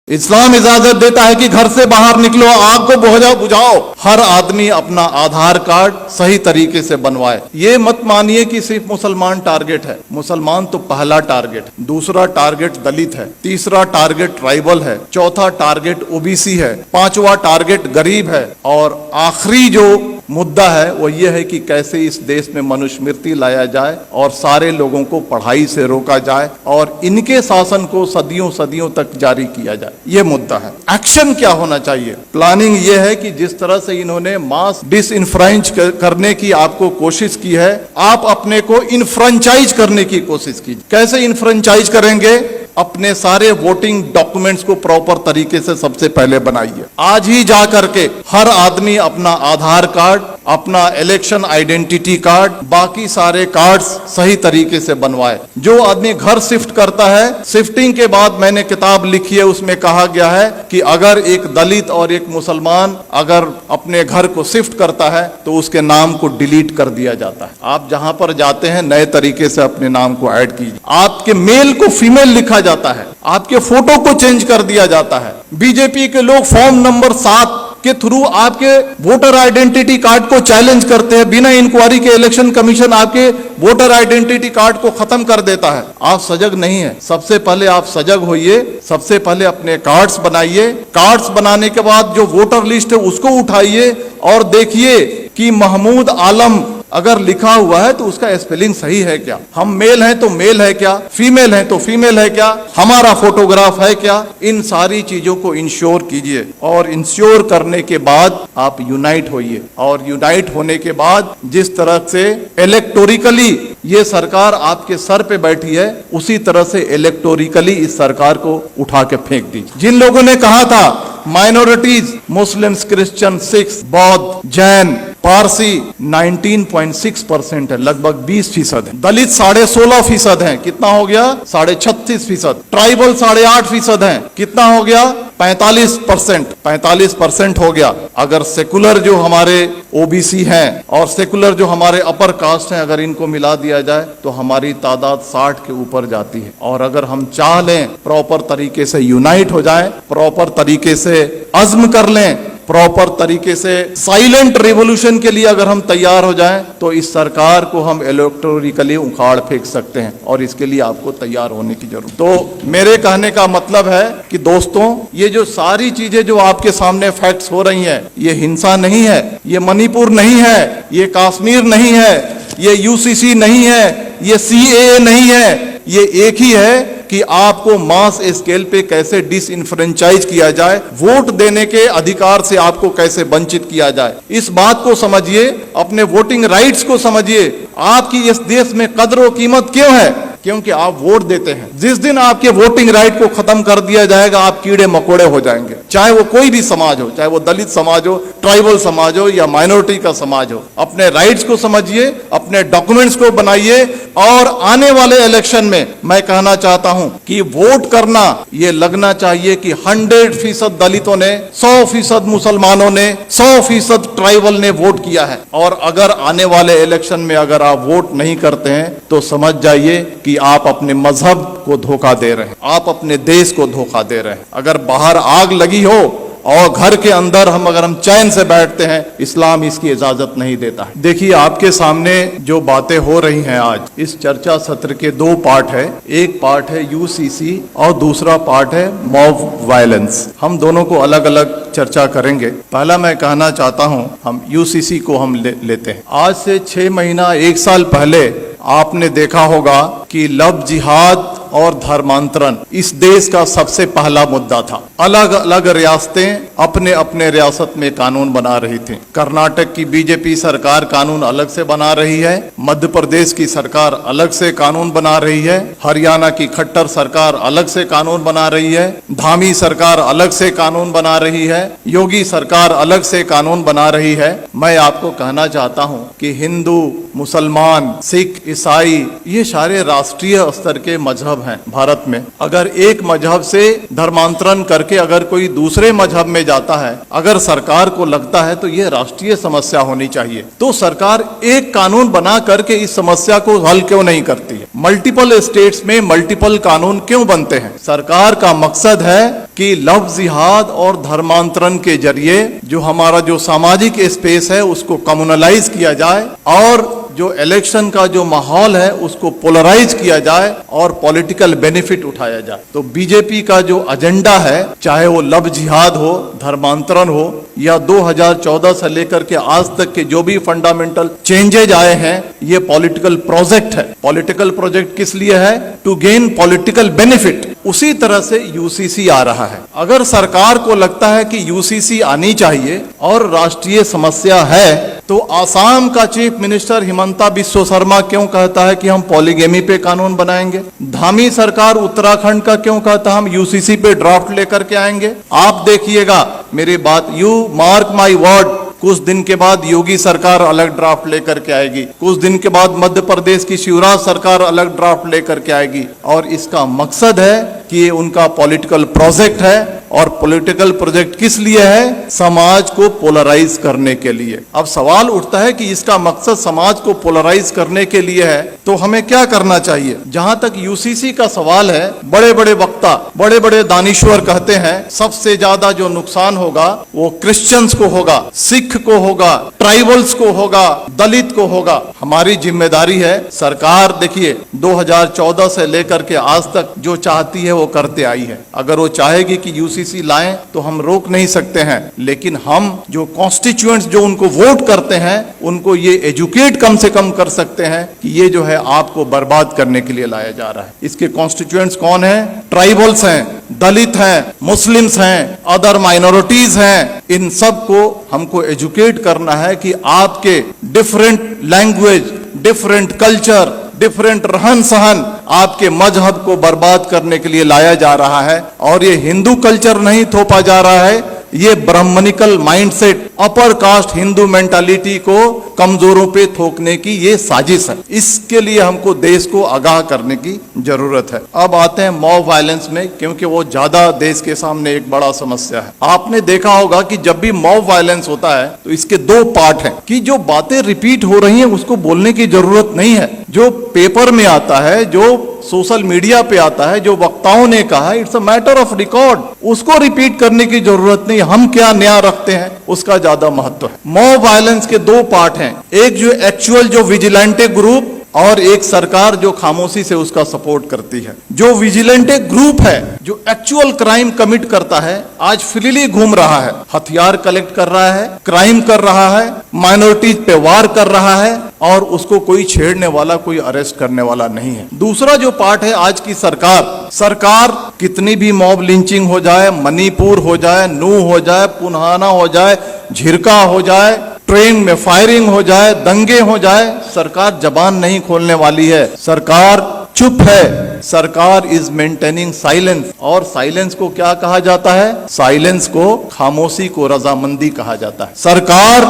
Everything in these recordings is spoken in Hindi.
इस्लाम इजाजत देता है कि घर से बाहर निकलो, आग को बुझाओ, हर आदमी अपना आधार कार्ड सही तरीके से बनवाए। ये मत मानिए कि सिर्फ मुसलमान टारगेट है। मुसलमान तो पहला टारगेट, दूसरा टारगेट दलित है, तीसरा टारगेट ट्राइबल है, चौथा टारगेट ओबीसी है, पांचवा टारगेट गरीब है, और आखिरी जो मुद्दा है वो ये है कि कैसे इस देश में मनुस्मृति लाया जाए और सारे लोगों को पढ़ाई से रोका जाए और इनके शासन को सदियों सदियों तक जारी किया जाए। ये मुद्दा है। एक्शन क्या होना चाहिए? प्लानिंग ये है कि जिस तरह से इन्होंने मास डिसइंफ्रेंच करने की आपको कोशिश की है, आप अपने को इनफ्रेंचाइज करने की कोशिश कीजिए। कैसे इनफ्रेंचाइज करेंगे? अपने सारे वोटिंग डॉक्यूमेंट्स को प्रॉपर तरीके से सबसे पहले बनाइए। आज ही जा करके हर आदमी अपना आधार कार्ड, अपना इलेक्शन आइडेंटिटी कार्ड, बाकी सारे कार्ड्स सही तरीके से बनवाए। जो आदमी घर शिफ्ट करता है, शिफ्टिंग के बाद मैंने किताब लिखी है, उसमें कहा गया है कि अगर एक दलित और एक मुसलमान अगर अपने घर को शिफ्ट करता है तो उसके नाम को डिलीट कर दिया जाता है। आप जहां पर जाते हैं नए तरीके से अपने नाम को ऐड कीजिए। आपके मेल को फीमेल लिखा जाता है, आपके फोटो को चेंज कर दिया जाता है। बीजेपी के लोग फॉर्म नंबर 7 के थ्रू आपके वोटर आइडेंटिटी कार्ड को चैलेंज करते हैं। बिना इंक्वायरी के इलेक्शन कमीशन आपके वोटर आइडेंटिटी कार्ड को खत्म कर देता है। आप सजग नहीं है। सबसे पहले आप सजग होइए, सबसे पहले अपने कार्ड्स बनाइए। कार्ड्स बनाने के बाद जो वोटर लिस्ट है उसको उठाइए और देखिए कि महमूद आलम अगर लिखा हुआ है तो उसका स्पेलिंग सही है क्या? हम मेल हैं तो मेल है क्या? फीमेल हैं तो फीमेल है क्या? हमारा फोटोग्राफ है क्या? इन सारी चीजों को इंश्योर कीजिए और इंश्योर करने के बाद आप यूनाइट होइए। और यूनाइट होने के बाद जिस तरह से इलेक्टोरिकली ये सरकार आपके सर पे बैठी है, उसी तरह से इलेक्टोरिकली इस सरकार को उठा के फेंक दीजिए। जिन लोगों ने कहा था माइनॉरिटीज, मुस्लिम्स, क्रिश्चियन, सिख, बौद्ध, जैन, पारसी 19.6% है, लगभग 20% है। दलित 16.5% है, कितना हो गया? 36.5%। ट्राइबल 8.5% है, कितना हो गया? 45% हो गया। अगर सेकुलर जो हमारे ओबीसी हैं और सेकुलर जो हमारे अपर कास्ट हैं, अगर इनको मिला दिया जाए तो हमारी तादाद 60 के ऊपर जाती है। और अगर हम चाह लें प्रॉपर तरीके से यूनाइट हो जाएं, प्रॉपर तरीके से अज़्म कर लें, प्रॉपर तरीके से साइलेंट रिवॉल्यूशन के लिए अगर हम तैयार हो जाएं तो इस सरकार को हम इलेक्टोरिकली उखाड़ फेंक सकते हैं। और इसके लिए आपको तैयार होने की जरूरत। तो मेरे कहने का मतलब है कि दोस्तों, ये जो सारी चीजें जो आपके सामने फैक्ट्स हो रही हैं, ये हिंसा नहीं है, ये मणिपुर नहीं है, ये कश्मीर नहीं है, ये यूसीसी नहीं है, ये सीएए नहीं है। ये एक ही है कि आपको मास स्केल पे कैसे डिसइंफ्रेंचाइज किया जाए, वोट देने के अधिकार से आपको कैसे वंचित किया जाए। इस बात को समझिए, अपने वोटिंग राइट्स को समझिए। आपकी इस देश में कदर और कीमत क्यों है? क्योंकि आप वोट देते हैं। जिस दिन आपके वोटिंग राइट को खत्म कर दिया जाएगा, आप कीड़े मकोड़े हो जाएंगे। चाहे वो कोई भी समाज हो, चाहे वो दलित समाज हो, ट्राइबल समाज हो या माइनॉरिटी का समाज हो। अपने राइट्स को समझिए, अपने डॉक्यूमेंट्स को बनाइए और आने वाले इलेक्शन में मैं कहना चाहता हूं कि वोट करना ये लगना चाहिए कि 100% दलितों ने, 100% मुसलमानों ने, 100% ट्राइबल ने वोट किया है। और अगर आने वाले इलेक्शन में अगर आप वोट नहीं करते हैं तो समझ जाइए कि आप अपने मजहब को धोखा दे रहे हैं, आप अपने देश को धोखा दे रहे हैं। अगर बाहर आग लगी हो और घर के अंदर अगर हम चैन से बैठते हैं, इस्लाम इसकी इजाजत नहीं देता है। देखिए, आपके सामने जो बातें हो रही हैं आज, इस चर्चा सत्र के 2 पार्ट है। एक पार्ट है यूसीसी और दूसरा पार्ट है मॉब वायलेंस। हम दोनों को अलग अलग चर्चा करेंगे। पहला मैं कहना चाहता हूं, हम यूसीसी को हम लेते हैं। आज से 6 महीना 1 साल पहले आपने देखा होगा कि लव जिहाद और धर्मांतरण इस देश का सबसे पहला मुद्दा था। अलग अलग रियासतें अपने अपने रियासत में कानून बना रही थी। कर्नाटक की बीजेपी सरकार कानून अलग से बना रही है, मध्य प्रदेश की सरकार अलग से कानून बना रही है, हरियाणा की खट्टर सरकार अलग से कानून बना रही है, धामी सरकार अलग से कानून बना रही है, योगी सरकार अलग से कानून बना रही है। मैं आपको कहना चाहता हूं कि हिंदू, मुसलमान, सिख, ईसाई ये सारे राष्ट्रीय स्तर के मजहब हैं भारत में, अगर एक मजहब से धर्मांतरण करके अगर कोई दूसरे मजहब में जाता है, अगर सरकार को लगता है तो ये राष्ट्रीय समस्या होनी चाहिए, तो सरकार एक कानून बना करके इस समस्या को हल क्यों नहीं करती है? मल्टीपल स्टेट्स में मल्टीपल कानून क्यों बनते हैं? सरकार का मकसद है कि लव जिहाद और धर्मांतरण के जरिए जो हमारा जो सामाजिक स्पेस है उसको कम्युनलाइज किया जाए और जो इलेक्शन का जो माहौल है उसको पोलराइज किया जाए और पॉलिटिकल बेनिफिट उठाया जाए। तो बीजेपी का जो एजेंडा है, चाहे वो लव जिहाद हो, धर्मांतरण हो, या 2014 से लेकर के आज तक के जो भी फंडामेंटल चेंजेज आए हैं, ये पॉलिटिकल प्रोजेक्ट है। पॉलिटिकल प्रोजेक्ट किस लिए है? To gain political benefit. उसी तरह से यूसीसी आ रहा है। अगर सरकार को लगता है कि यूसीसी आनी चाहिए और राष्ट्रीय समस्या है, तो आसाम का चीफ मिनिस्टर हिमंता बिस्वा शर्मा क्यों कहता है कि हम पॉलीगेमी पे कानून बनाएंगे? धामी सरकार उत्तराखंड का क्यों कहता है हम यूसीसी पे ड्राफ्ट लेकर के आएंगे? आप देखिएगा मेरी बात, यू मार्क माई वर्ड, कुछ दिन के बाद योगी सरकार अलग ड्राफ्ट लेकर के आएगी, कुछ दिन के बाद मध्य प्रदेश की शिवराज सरकार अलग ड्राफ्ट लेकर के आएगी, और इसका मकसद है कि ये उनका पॉलिटिकल प्रोजेक्ट है। और पॉलिटिकल प्रोजेक्ट किस लिए है? समाज को पोलराइज करने के लिए। अब सवाल उठता है कि इसका मकसद समाज को पोलराइज करने के लिए है, तो हमें क्या करना चाहिए? जहां तक यूसीसी का सवाल है, बड़े बड़े वक्ता, बड़े बड़े दानिश्वर कहते हैं सबसे ज्यादा जो नुकसान होगा वो क्रिश्चियंस को होगा, सिख को होगा, ट्राइबल्स को होगा, दलित को होगा। हमारी जिम्मेदारी है, सरकार देखिए 2014 से लेकर के आज तक जो चाहती है वो करते आई है। अगर वो चाहेगी कि यूसीसी लाएं तो हम रोक नहीं सकते हैं, लेकिन हम जो कॉन्स्टिट्यूएंट्स जो उनको वोट करते हैं उनको ये एजुकेट कम से कम कर सकते हैं कि ये जो है आपको बर्बाद करने के लिए लाया जा रहा है। इसके कॉन्स्टिट्यूएंट्स कौन है? ट्राइबल्स हैं, दलित हैं, मुस्लिम्स हैं, अदर माइनॉरिटीज हैं। इन सब को हमको एजुकेट करना है कि आपके different language, different culture, different रहन सहन आपके मजहब को बर्बाद करने के लिए लाया जा रहा है। और ये हिंदू कल्चर नहीं थोपा जा रहा है, ये brahmanical mindset, upper caste Hindu mentality को कमजोरों पे थोकने की ये साजिश है। इसके लिए हमको देश को आगाह करने की जरूरत है। अब आते हैं मॉब वायलेंस में, क्योंकि वो ज्यादा देश के सामने एक बड़ा समस्या है। आपने देखा होगा कि जब भी मॉब वायलेंस होता है तो इसके दो पार्ट हैं कि जो बातें रिपीट हो रही हैं उसको बोलने की जरूरत नहीं है। जो पेपर में आता है, जो सोशल मीडिया पे आता है, जो वक्ताओं ने कहा, it's a matter of record, उसको रिपीट करने की जरूरत नहीं। हम क्या नया रखते हैं उसका ज्यादा महत्व है। मॉब वायलेंस के दो पार्ट हैं, एक जो एक्चुअल जो विजिलेंटे ग्रुप और एक सरकार जो खामोशी से उसका सपोर्ट करती है। जो विजिलेंटे ग्रुप है, जो एक्चुअल क्राइम कमिट करता है, आज फ्रीली घूम रहा है, हथियार कलेक्ट कर रहा है, क्राइम कर रहा है, माइनॉरिटीज पे वार कर रहा है, और उसको कोई छेड़ने वाला, कोई अरेस्ट करने वाला नहीं है। दूसरा जो पार्ट है आज की सरकार कितनी भी मॉब लिंचिंग हो जाए, मणिपुर हो जाए, नू हो जाए, पुन्हाना हो जाए, झिरका हो जाए, ट्रेन में फायरिंग हो जाए, दंगे हो जाए, सरकार जबान नहीं खोलने वाली है। सरकार चुप है। सरकार इज मेंटेनिंग साइलेंस। और साइलेंस को क्या कहा जाता है? साइलेंस को, खामोशी को रजामंदी कहा जाता है। सरकार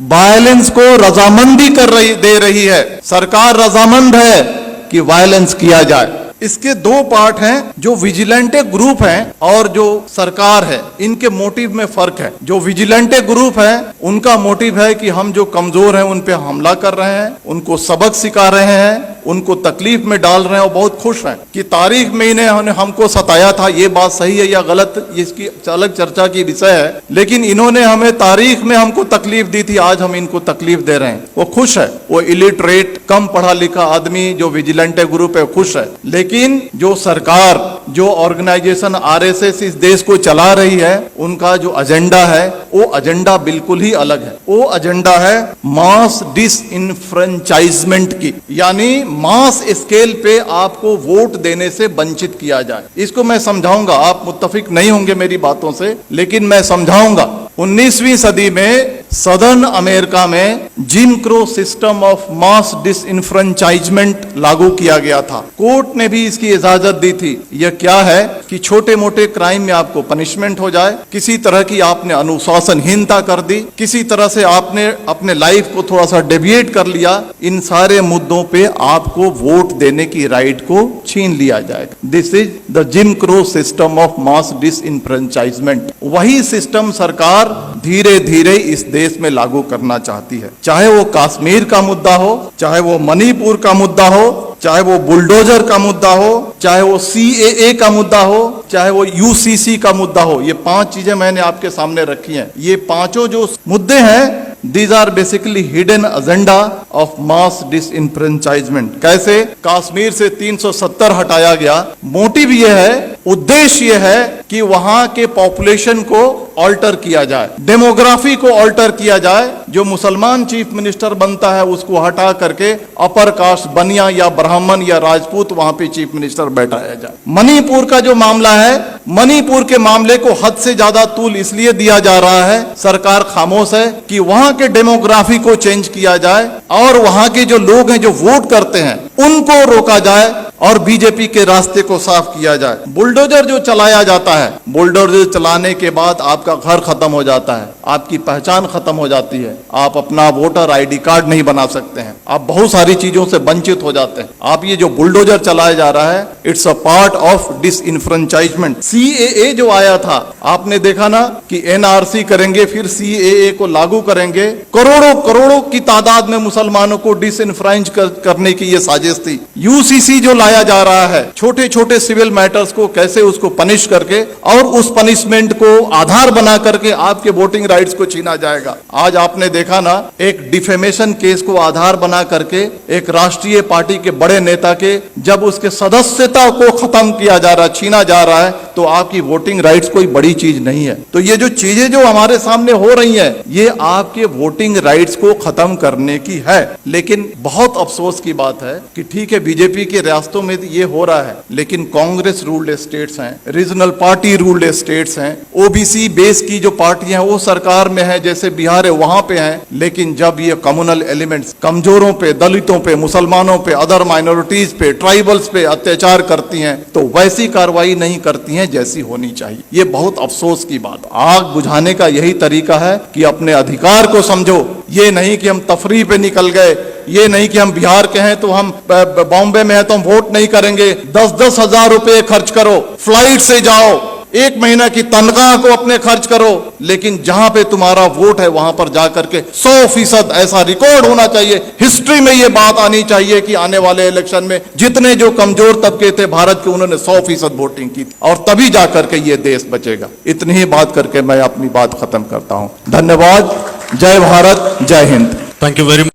वायलेंस को रजामंदी दे रही है। सरकार रजामंद है कि वायलेंस किया जाए। इसके दो पार्ट हैं, जो विजिलेंटे ग्रुप हैं और जो सरकार है, इनके मोटिव में फर्क है। जो विजिलेंटे ग्रुप है उनका मोटिव है कि हम जो कमजोर हैं उन पे हमला कर रहे हैं, उनको सबक सिखा रहे हैं, उनको तकलीफ में डाल रहे हैं, और बहुत खुश हैं कि तारीख में इन्हें हमको सताया था। ये बात सही है या गलत, इसकी अलग चर्चा की विषय है, लेकिन इन्होंने हमें तारीख में हमको तकलीफ दी थी, आज हम इनको तकलीफ दे रहे हैं। वो खुश है, वो इलिटरेट, कम पढ़ा लिखा आदमी जो विजिलेंटे ग्रुप है खुश है। लेकिन जो सरकार, जो ऑर्गेनाइजेशन आरएसएस इस देश को चला रही है, उनका जो एजेंडा है वो एजेंडा बिल्कुल ही अलग है। वो एजेंडा है मास डिसइनफ्रेंचाइजमेंट की, यानी मास स्केल पे आपको वोट देने से वंचित किया जाए। इसको मैं समझाऊंगा, आप मुत्तफिक नहीं होंगे मेरी बातों से, लेकिन मैं समझाऊंगा। 19वीं सदी में सदर्न अमेरिका में Jim Crow system of mass disenfranchisement लागू किया गया था। कोर्ट ने भी इसकी इजाजत दी थी। यह क्या है कि छोटे मोटे क्राइम में आपको पनिशमेंट हो जाए, किसी तरह की आपने अनुशासनहीनता कर दी, किसी तरह से आपने अपने लाइफ को थोड़ा सा डेविएट कर लिया, इन सारे मुद्दों पे आपको वोट देने की राइट को छीन लिया जाएगा। This is the Jim Crow system of mass disenfranchisement. वही सिस्टम सरकार धीरे धीरे इस देश में लागू करना चाहती है। चाहे वो कश्मीर का मुद्दा हो, चाहे वो मणिपुर का मुद्दा हो, चाहे वो बुलडोजर का मुद्दा हो, चाहे वो CAA का मुद्दा हो, चाहे वो UCC का मुद्दा हो, ये 5 चीजें मैंने आपके सामने रखी हैं। ये पांचों जो मुद्दे हैं, these are basically hidden agenda of mass disenfranchisement। कैसे कश्मीर से 370 हटाया गया, मोटिव ये है, उद्देश्य ये है कि वहां के पॉपुलेशन को ऑल्टर किया जाए, डेमोग्राफी को ऑल्टर किया जाए। जो मुसलमान चीफ मिनिस्टर बनता है उसको हटा करके अपर कास्ट बनिया या ब्राह्मण या राजपूत वहां पे चीफ मिनिस्टर बैठाया जाए। मणिपुर का जो मामला है, मणिपुर के मामले को हद से ज्यादा तूल इसलिए दिया जा रहा है, सरकार खामोश है, कि वहां के डेमोग्राफी को चेंज किया जाए और वहां के जो लोग हैं जो वोट करते हैं उनको रोका जाए और बीजेपी के रास्ते को साफ किया जाए। बुलडोजर जो चलाया जाता है, बुलडोजर चलाने के बाद आपका घर खत्म हो जाता है, आपकी पहचान खत्म हो जाती है, आप अपना वोटर ID कार्ड नहीं बना सकते हैं, आप बहुत सारी चीजों से वंचित हो जाते हैं। आप ये जो बुलडोजर चलाया जा रहा है, it's a part of disenfranchisement. CAA जो आया था, आपने देखा ना कि NRC करेंगे, फिर CAA को लागू करेंगे, करोड़ों करोड़ों की तादाद में मुसलमानों को डिसइंफ्रेंच करने की ये साजिश थी। UCC जो लाया जा रहा है, छोटे छोटे सिविल मैटर्स को कैसे उसको पनिश करके और उस पनिशमेंट को आधार बना करके आपके वोटिंग राइट्स को छीना जाएगा। आज आपने देखा ना, एक डिफेमेशन केस को आधार बना करके एक राष्ट्रीय पार्टी के बड़े नेता के जब उसके सदस्यता को खत्म किया जा रहा, छीना जा रहा है, तो आपकी वोटिंग राइट्स कोई बड़ी चीज नहीं है। तो ये जो चीजें जो हमारे सामने हो रही हैं, ये आपके वोटिंग राइट्स को खत्म करने की है। लेकिन बहुत अफसोस की बात है कि ठीक है, बीजेपी के रियासतों में ये हो रहा है, लेकिन कांग्रेस रूल्ड स्टेट्स हैं, रीजनल पार्टी रूल्ड स्टेट्स हैं, OBC बेस की जो पार्टियां हैं वो सरकार में है, जैसे बिहार है वहां पे हैं। लेकिन जब ये कम्युनल एलिमेंट्स कमजोरों पे, दलितों पे, मुसलमानों पे, अदर माइनॉरिटीज पे, ट्राइबल्स पे अत्याचार करती हैं, तो वैसी कार्रवाई नहीं करती हैं जैसी होनी चाहिए। ये बहुत अफसोस की बात। आग बुझाने का यही तरीका है कि अपने अधिकार को समझो। ये नहीं कि हम तफरीह पे निकल गए, ये नहीं कि हम बिहार के हैं तो हम बॉम्बे में हैं तो हम वोट नहीं करेंगे। 10-10 हजार रुपए खर्च करो, फ्लाइट से जाओ, 1 महीना की तनख्वाह को अपने खर्च करो, लेकिन जहां पे तुम्हारा वोट है वहां पर जाकर के 100% ऐसा रिकॉर्ड होना चाहिए, हिस्ट्री में ये बात आनी चाहिए कि आने वाले इलेक्शन में जितने जो कमजोर तबके थे भारत के, उन्होंने 100% वोटिंग की, और तभी जाकर के ये देश बचेगा। इतनी ही बात करके मैं अपनी बात खत्म करता हूं। धन्यवाद। जय भारत, जय Hind. Thank you very much.